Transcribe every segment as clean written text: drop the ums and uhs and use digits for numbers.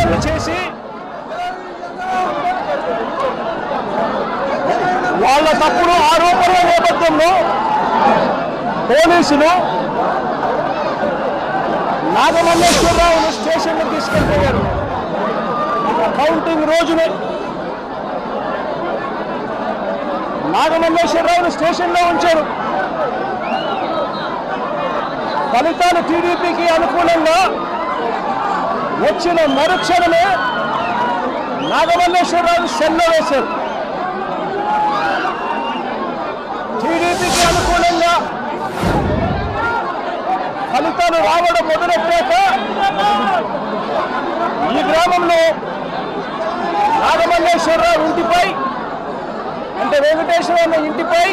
అరెస్టులు చేసి వాళ్ళ తప్పుడు ఆరోపణల నేపథ్యంలో పోలీసులు నాగమల్లేశ్వరరావును స్టేషన్లో తీసుకెళ్ళిపోయారు. కౌంటింగ్ రోజునే నాగమల్లేశ్వరరావును స్టేషన్లో ఉంచారు. ఫలితాలు టీడీపీకి అనుకూలంగా వచ్చిన మరుక్షణమే నాగమల్లేశ్వరరావును సెల్లో వేశారు. టీడీపీకి అనుకూలంగా ఫలితాలు రావడం మొదలెట్టాక ఈ గ్రామంలో నాగమల్లేశ్వరరావు ఇంటిపై అంటే వెంకటేశ్వరరావు ఇంటిపై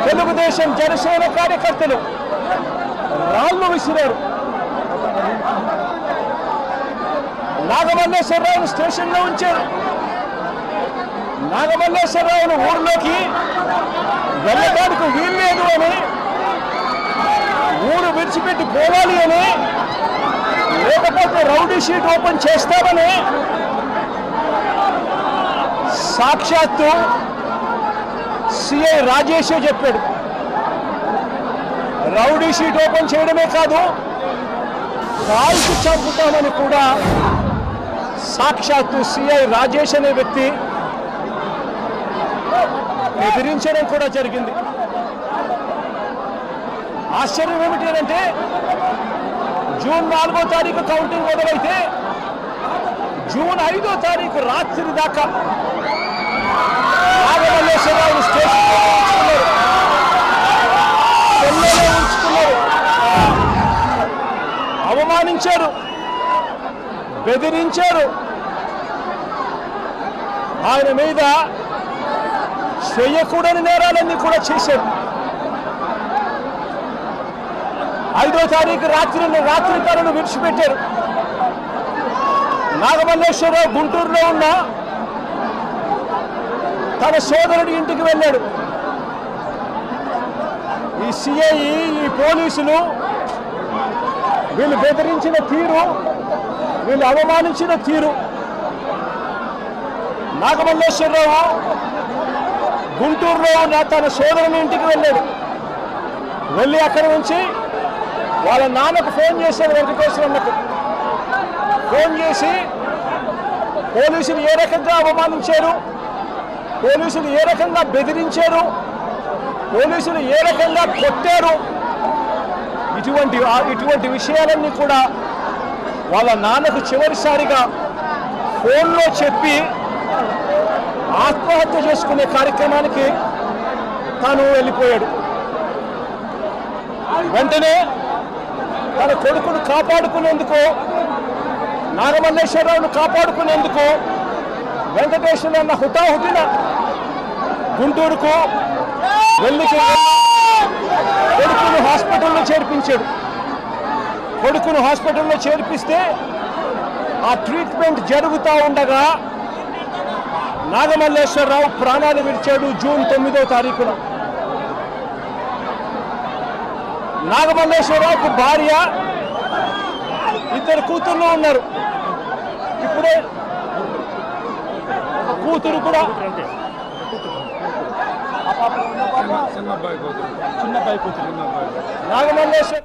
తెలుగుదేశం జనసేన కార్యకర్తలు రాళ్లు విసిరారు. నాగమల్లేశ్వరరావును స్టేషన్లో ఉంచారు. నాగమల్లేశ్వరరావును ఊరిలోకి వెళ్ళడానికి వీల్లేదు అని, ఊరు విడిచిపెట్టి పోవాలి అని, లేకపోతే రౌడీ షీట్ ఓపెన్ చేస్తామని సాక్షాత్తు సిఐ రాజేషే చెప్పాడు. రౌడీ షీట్ ఓపెన్ చేయడమే కాదు, కాల్చి చంపుతామని కూడా సాక్షాత్తు సిఐ రాజేష్ అనే వ్యక్తి బెదిరించడం కూడా జరిగింది. ఆశ్చర్యం ఏమిటి అంటే జూన్ 4వ తారీఖు కౌంటింగ్ మొదలైతే జూన్ 5వ తారీఖు రాత్రి దాకా నాగమల్లేశ్వరరావు స్టేషన్లో ఉంచుకున్నారు. అవమానించారు, బెదిరించారు. ఆయన మీద చేయకూడని నేరాలన్నీ కూడా చేశారు. 5వ తారీఖు రాత్రి తనను విడిచిపెట్టారు. నాగమల్లేశ్వరరావు గుంటూరులో ఉన్న తన సోదరుడి ఇంటికి వెళ్ళాడు. ఈ సిఐ, ఈ పోలీసులు వీళ్ళు బెదిరించిన తీరు, వీళ్ళు అవమానించిన తీరు. నాగమల్లేశ్వరరావు గుంటూరులో ఉన్న తన సోదరుని ఇంటికి వెళ్ళాడు. వెళ్ళి అక్కడి నుంచి వాళ్ళ నాన్నకు ఫోన్ చేశాడు. వెంకటేశ్వరమ్మకు ఫోన్ చేసి పోలీసులు ఏ రకంగా అవమానించారు, పోలీసులు ఏ రకంగా బెదిరించారు, పోలీసులు ఏ రకంగా కొట్టారు, ఇటువంటి విషయాలన్నీ కూడా వాళ్ళ నాన్నకు చివరిసారిగా ఫోన్లో చెప్పి ఆత్మహత్య చేసుకునే కార్యక్రమానికి తాను వెళ్ళిపోయాడు. వెంటనే తన కొడుకును కాపాడుకునేందుకు, నాగమల్లేశ్వరరావును కాపాడుకునేందుకు వెంకటేశ్వర అన్న హుటాహుటిన గుంటూరుకు వెళ్ళి కొడుకును హాస్పిటల్లో చేర్పించాడు. కొడుకును హాస్పిటల్లో చేర్పిస్తే ఆ ట్రీట్మెంట్ జరుగుతూ ఉండగా నాగమల్లేశ్వరరావు ప్రాణాలు విడిచాడు. జూన్ 9వ తారీఖున నాగమల్లేశ్వరరావుకు భార్య, 2 కూతుర్లు ఉన్నారు. ఇప్పుడే కూతురు కూడా చిన్నబ్బాయి కూతురు నాగమల్లేశ్వర